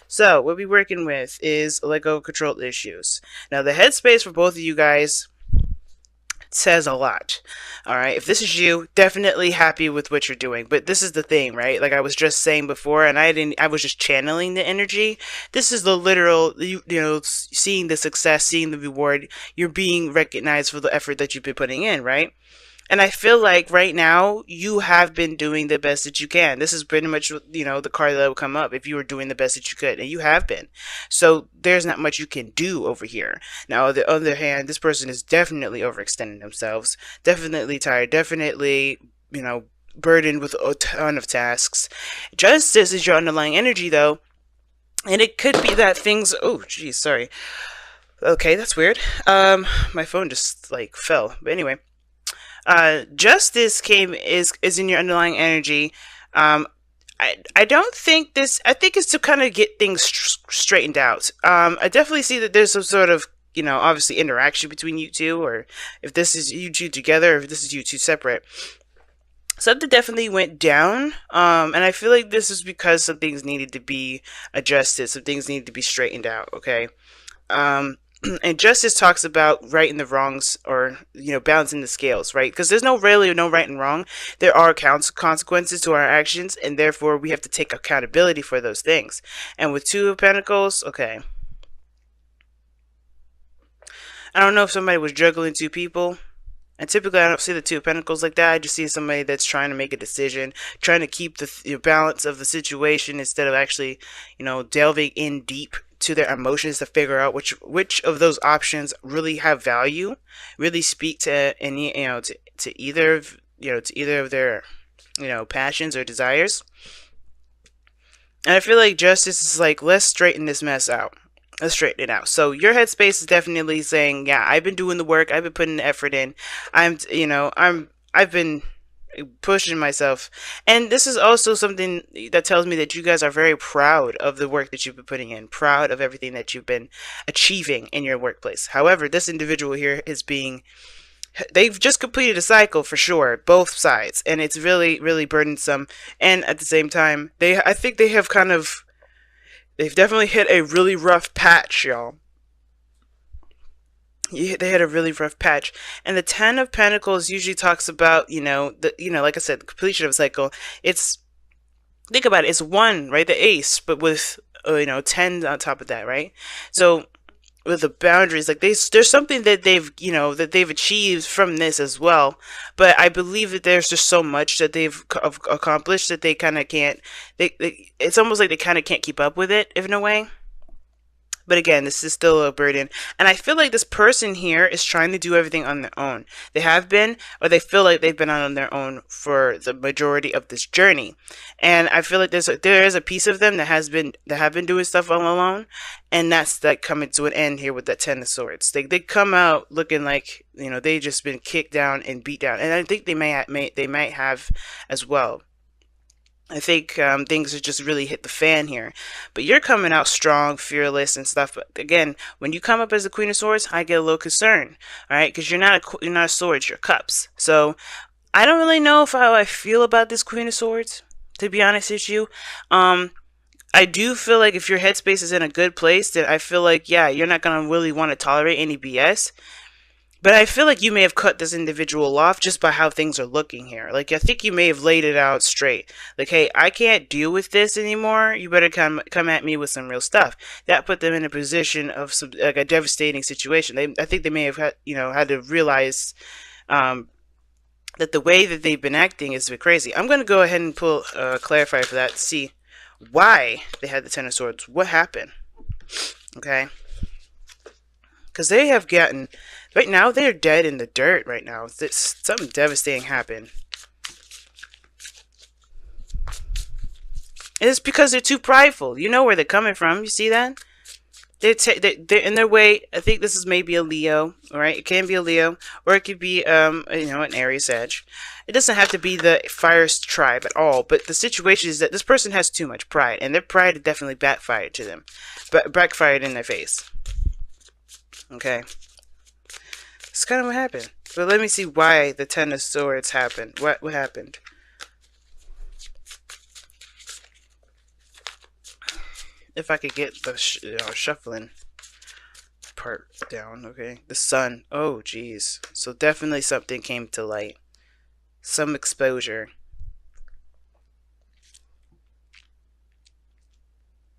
So what we're working with is Lego control issues. Now the headspace for both of you guys says a lot. All right, if this is you, definitely happy with what you're doing. But this is the thing, right? Like I was just saying before, and I was just channeling the energy. This is the literal, seeing the success, seeing the reward. You're being recognized for the effort that you've been putting in, right? And I feel like right now you have been doing the best that you can. This is pretty much, the card that will come up if you were doing the best that you could, and you have been. So there's not much you can do over here. Now, on the other hand, this person is definitely overextending themselves, definitely tired, definitely, burdened with a ton of tasks. Justice is your underlying energy, though. And it could be that things. Oh, geez, sorry. Okay, that's weird. My phone just like fell. But anyway, justice is in your underlying energy. I don't think this. I think it's to kind of get things straightened out. I definitely see that there's some sort of obviously interaction between you two, or if this is you two together, or if this is you two separate. Something definitely went down, and I feel like this is because some things needed to be adjusted, some things needed to be straightened out. Okay, and justice talks about right and the wrongs, or balancing the scales, right? Because there's really no right and wrong. There are consequences to our actions, and therefore we have to take accountability for those things. And with Two of Pentacles, okay, I don't know if somebody was juggling two people. And typically, I don't see the Two of Pentacles like that. I just see somebody that's trying to make a decision, trying to keep the balance of the situation instead of actually, delving in deep to their emotions to figure out which of those options really have value, really speak to any, to either of, to either of their, passions or desires. And I feel like justice is like, let's straighten this mess out. Let's straighten it out. So your headspace is definitely saying, yeah, I've been doing the work. I've been putting the effort in. I've been pushing myself. And this is also something that tells me that you guys are very proud of the work that you've been putting in, proud of everything that you've been achieving in your workplace. However, this individual here they've just completed a cycle for sure, both sides, and it's really, really burdensome. And at the same time, I think they've definitely hit a really rough patch, y'all. They had a really rough patch, and the Ten of Pentacles usually talks about, like I said, the completion of a cycle. It's Think about it. It's one, right, the Ace, but with 10 on top of that, right? So with the boundaries, like there's something that they've achieved from this as well. But I believe that there's just so much that they've accomplished that they kind of can't. It's almost like they kind of can't keep up with it, in a way. But again, this is still a burden. And I feel like this person here is trying to do everything on their own. They have been, or they feel like they've been on their own for the majority of this journey. And I feel like there is a piece of them that have been doing stuff all alone. And that's like coming to an end here with that Ten of Swords. They come out looking like, they just been kicked down and beat down. And I think they might have as well. I think things have just really hit the fan here. But you're coming out strong, fearless, and stuff. But again, when you come up as the Queen of Swords, I get a little concerned. All right, because you're not a sword, you're cups. So I don't really know how I feel about this Queen of Swords, to be honest with you. I do feel like if your headspace is in a good place, then I feel like, yeah, you're not gonna really want to tolerate any BS. But I feel like you may have cut this individual off just by how things are looking here. Like, I think you may have laid it out straight. Like, hey, I can't deal with this anymore. You better come at me with some real stuff. That put them in a position of like a devastating situation. I think they may have had to realize that the way that they've been acting is a bit crazy. I'm going to go ahead and pull clarifier for that to see why they had the Ten of Swords. What happened? Okay. Because they have gotten... Right now, they're dead in the dirt right now. Something devastating happened. And it's because they're too prideful. You know where they're coming from. You see that? They're in their way. I think this is maybe a Leo. Alright? It can be a Leo. Or it could be, an Aries edge. It doesn't have to be the fire tribe at all. But the situation is that this person has too much pride. And their pride definitely backfired to them. Backfired in their face. Okay? That's kind of what happened. But let me see why the Ten of Swords happened. What happened? If I could get the shuffling part down. Okay, the sun. Oh, geez. So definitely something came to light. Some exposure.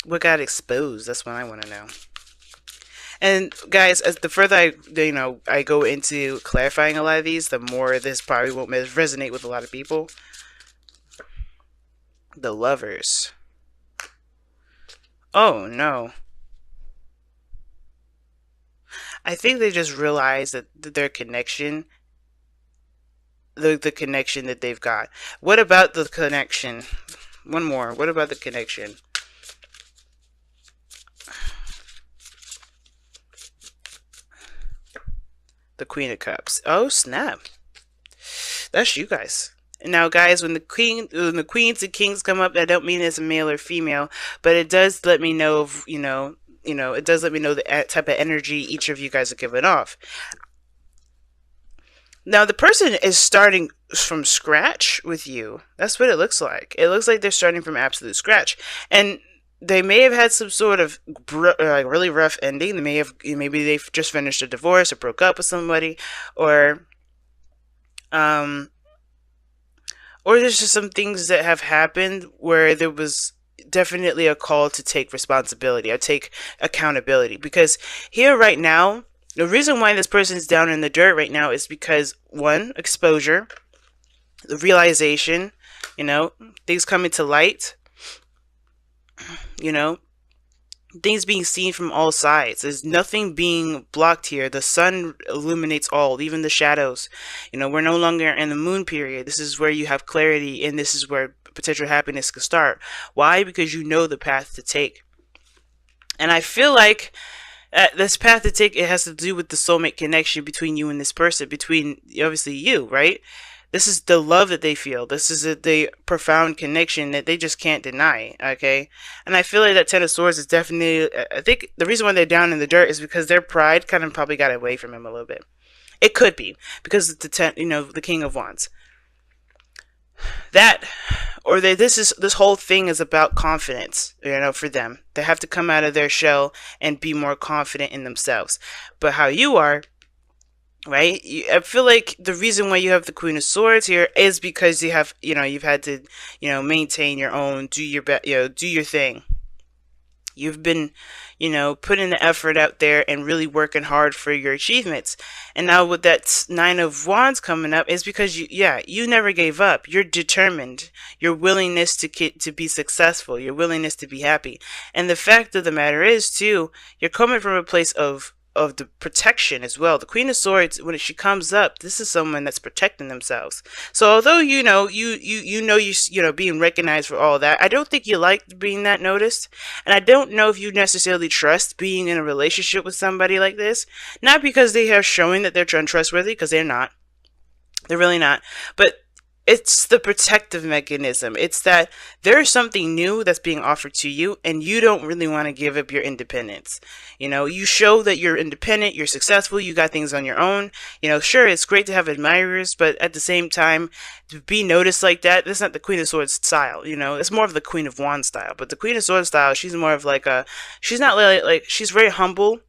What got exposed? That's what I want to know. And guys, as the further I go into clarifying a lot of these, the more this probably won't resonate with a lot of people. The lovers. Oh no. I think they just realized that their connection, the connection that they've got. What about the connection? One more. What about the connection? The Queen of Cups. Oh snap! That's you guys. Now, guys, when the queens and kings come up, I don't mean as a male or female, but it does let me know of, it does let me know the type of energy each of you guys are giving off. Now, the person is starting from scratch with you. That's what it looks like. It looks like they're starting from absolute scratch, and they may have had some sort of really rough ending. Maybe they've just finished a divorce or broke up with somebody, um, or there's just some things that have happened where there was definitely a call to take responsibility or take accountability. Because here right now, the reason why this person's down in the dirt right now is because, one, exposure, the realization, things coming to light, things being seen from all sides. There's nothing being blocked here. The sun illuminates all, even the shadows. We're no longer in the moon period. This is where you have clarity, and this is where potential happiness could start. Why? Because you know the path to take. And I feel like this path to take, it has to do with the soulmate connection between you and this person, between obviously you, right? This is the love that they feel. This is the profound connection that they just can't deny, okay? And I feel like that Ten of Swords is definitely, I think the reason why they're down in the dirt is because their pride kind of probably got away from him a little bit. It could be, because it's the King of Wands. This whole thing is about confidence, for them. They have to come out of their shell and be more confident in themselves. But how you are, right? I feel like the reason why you have the Queen of Swords here is because you've had to, maintain your own, do your best, do your thing. You've been, putting the effort out there and really working hard for your achievements. And now with that Nine of Wands coming up is because you never gave up. You're determined. Your willingness to be successful, your willingness to be happy. And the fact of the matter is too, you're coming from a place of the protection as well. The Queen of Swords, when she comes up, this is someone that's protecting themselves. So although you being recognized for all that, I don't think you like being that noticed, and I don't know if you necessarily trust being in a relationship with somebody like this. Not because they are showing that they're untrustworthy, because they're not. They're really not. But it's the protective mechanism. It's that there's something new that's being offered to you, and you don't really want to give up your independence. You show that you're independent, you're successful, you got things on your own. Sure, it's great to have admirers, but at the same time, to be noticed like that, that's not the Queen of Swords style. It's more of the Queen of Wands style. But the Queen of Swords style, she's more of she's not like she's very humble.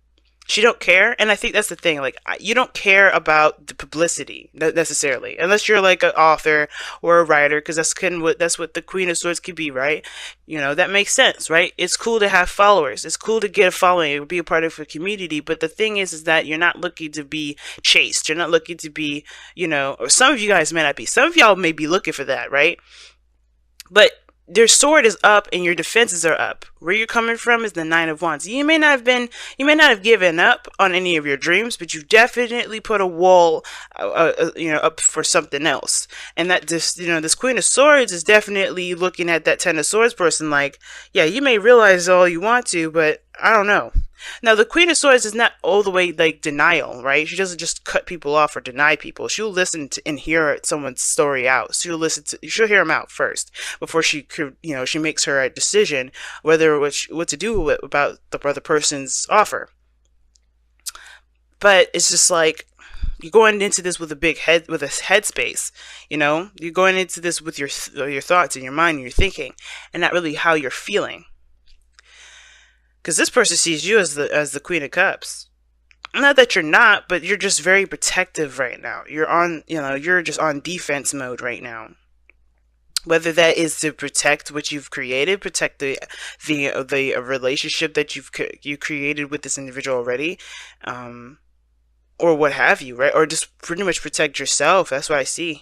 She don't care, and I think that's the thing. Like, you don't care about the publicity necessarily, unless you're like an author or a writer, because that's what the Queen of Swords could be, right? That makes sense, right? It's cool to have followers. It's cool to get a following or be a part of a community. But the thing is that you're not looking to be chased. You're not looking to be, or some of you guys may not be. Some of y'all may be looking for that, right? But their sword is up and your defenses are up. Where you're coming from is the Nine of Wands. You may not have given up on any of your dreams, but you definitely put a wall, up for something else. And that this Queen of Swords is definitely looking at that Ten of Swords person like, yeah, you may realize all you want to, but I don't know. Now, the Queen of Swords is not all the way like denial, right? She doesn't just cut people off or deny people. She'll listen to and hear someone's story out. She'll hear them out first before she could, she makes her decision whether what to do about the other person's offer. But it's just like, you're going into this with a headspace. You're going into this with your thoughts and your mind and your thinking, and not really how you're feeling. Because this person sees you as the Queen of Cups. Not that you're not, but you're just very protective right now. You're on, you're just on defense mode right now. Whether that is to protect what you've created, protect the relationship that you created with this individual already, or what have you, right? Or just pretty much protect yourself. That's what I see.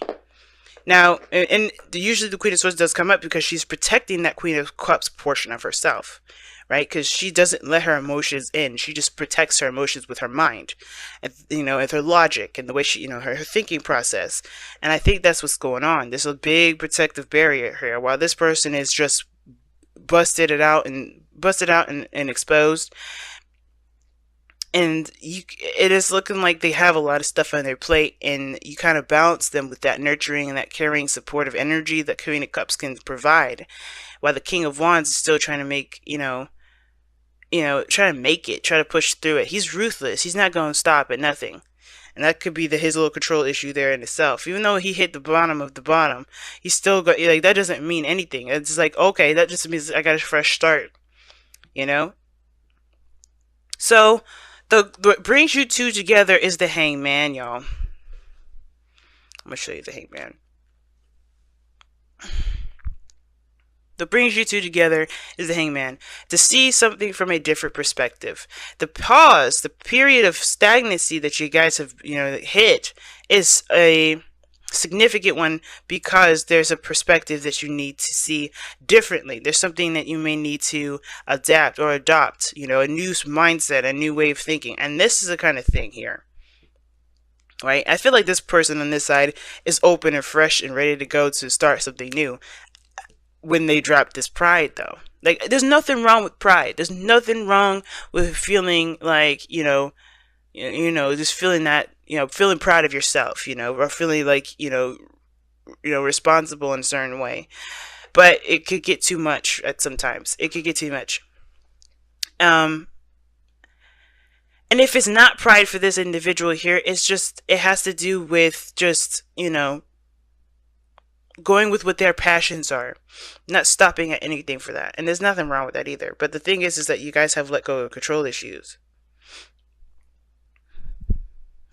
Now, and usually the Queen of Swords does come up because she's protecting that Queen of Cups portion of herself, right? Because she doesn't let her emotions in. She just protects her emotions with her mind, and with her logic and the way she, her thinking process. And I think that's what's going on. There's a big protective barrier here, while this person is just busted out and exposed. And it is looking like they have a lot of stuff on their plate, and you kind of balance them with that nurturing and that caring, supportive energy that Queen of Cups can provide, while the King of Wands is still trying to make, try to make it, try to push through it. He's ruthless. He's not going to stop at nothing. And that could be his little control issue there in itself. Even though he hit the bottom of the bottom, he's still got, like, that doesn't mean anything. It's like, okay, that just means I got a fresh start, So, what brings you two together is the Hangman, y'all. I'm going to show you the Hangman. What brings you two together is the Hangman. To see something from a different perspective. The pause, the period of stagnancy that you guys have, hit is a significant one, because there's a perspective that you need to see differently. There's something that you may need to adapt or adopt, a new mindset, a new way of thinking. And this is the kind of thing here, right? I feel like this person on this side is open and fresh and ready to go to start something new when they drop this pride, though. Like, there's nothing wrong with pride. There's nothing wrong with feeling like, just feeling that, feeling proud of yourself, or feeling like, responsible in a certain way. But it could get too much at sometimes. It could get too much. And if it's not pride for this individual here, it has to do with just, going with what their passions are, not stopping at anything for that. And there's nothing wrong with that either. But the thing is that you guys have let go of control issues.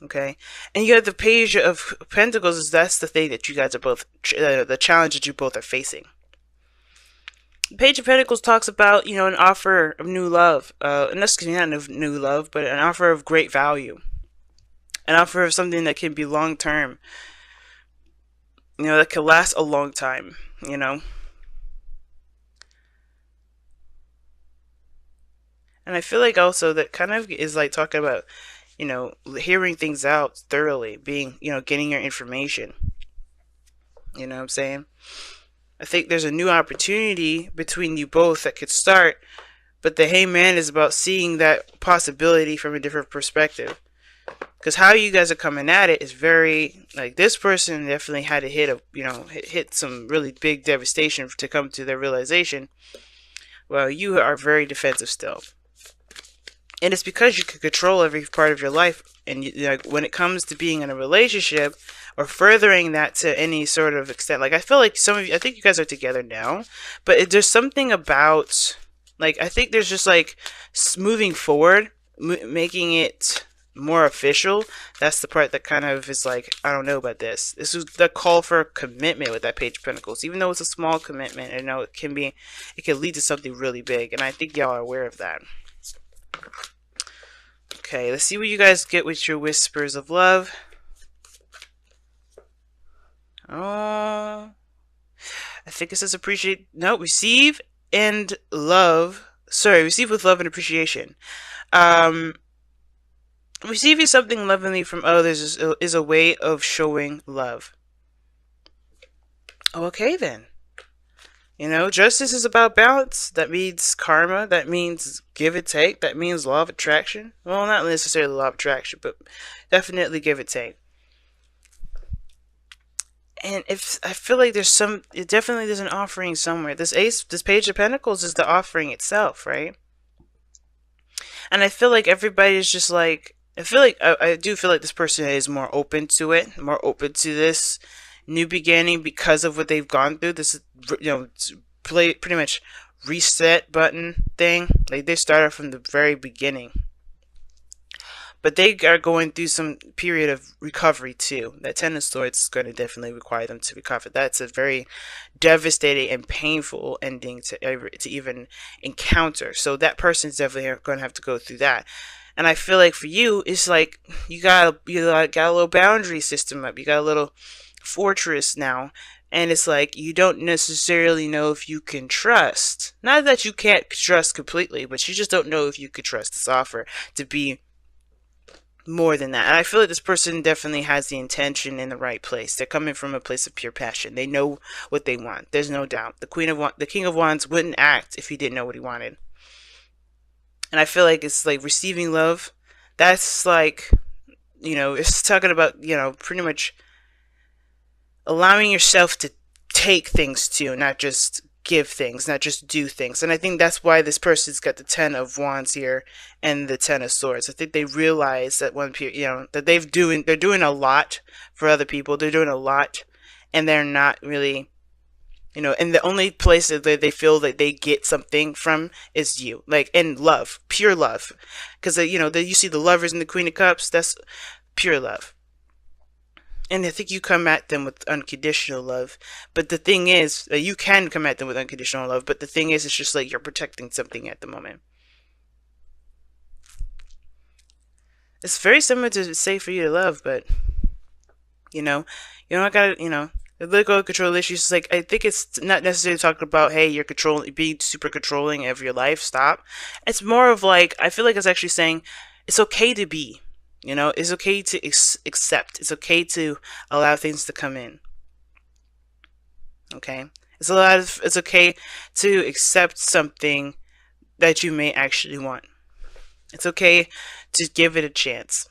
Okay, and you have the Page of Pentacles. That's the thing that you guys are both, the challenge that you both are facing. The Page of Pentacles talks about, an offer of new love, and that's not of new love, but an offer of great value, an offer of something that can be long term, that can last a long time, And I feel like also that kind of is like talking about, hearing things out thoroughly, being, getting your information. You know what I'm saying? I think there's a new opportunity between you both that could start, but the Hangman is about seeing that possibility from a different perspective. Because how you guys are coming at it is very, like, this person definitely had to hit some really big devastation to come to their realization. Well, you are very defensive still. And it's because you can control every part of your life. And when it comes to being in a relationship or furthering that to any sort of extent, like, I feel like some of you, I think you guys are together now, but there's something about, like, I think there's just like moving forward, making it more official. That's the part that kind of is like, I don't know about this. This is the call for commitment with that Page of Pentacles. Even though it's a small commitment, it can lead to something really big. And I think y'all are aware of that. Okay, let's see what you guys get with your whispers of love. Oh, I think it says receive and love. Sorry, receive with love and appreciation. Receiving something lovingly from others is a way of showing love. Okay, then. Justice is about balance. That means karma. That means give and take. That means law of attraction. Well, not necessarily law of attraction, but definitely give and take. And I feel like there's an offering somewhere. This Page of Pentacles is the offering itself, right? And I feel like everybody is just like, I do feel like this person is more open to it, more open to this new beginning because of what they've gone through. This, pretty much reset button thing. Like they started from the very beginning. But they are going through some period of recovery too. That Ten of Swords is going to definitely require them to recover. That's a very devastating and painful ending to even encounter. So that person's definitely going to have to go through that. And I feel like for you, it's like you got a little boundary system up. You got a little fortress now. And it's like you don't necessarily know if you can trust. Not that you can't trust completely, but you just don't know if you could trust this offer to be more than that. And I feel like this person definitely has the intention in the right place. They're coming from a place of pure passion. They know what they want. There's no doubt. The King of Wands wouldn't act if he didn't know what he wanted. And I feel like it's like receiving love. That's like, it's talking about, pretty much allowing yourself to take things too, not just give things, not just do things. And I think that's why this person's got the Ten of Wands here and the Ten of Swords. I think they realize that that they're doing a lot for other people. They're doing a lot, and they're not really, and the only place that they feel that they get something from is you, like, and love, pure love. Because you see the Lovers and the Queen of Cups. That's pure love. And I think you come at them with unconditional love. But the thing is, you can come at them with unconditional love. But the thing is, it's just like you're protecting something at the moment. It's very similar to say for you to love, but, you don't gotta, let go of control issues. Like, I think it's not necessarily talking about, hey, you're being super controlling of your life. Stop. It's more of like, I feel like it's actually saying it's okay to be. It's okay to accept. It's okay to allow things to come in. Okay? It's okay to accept something that you may actually want. It's okay to give it a chance.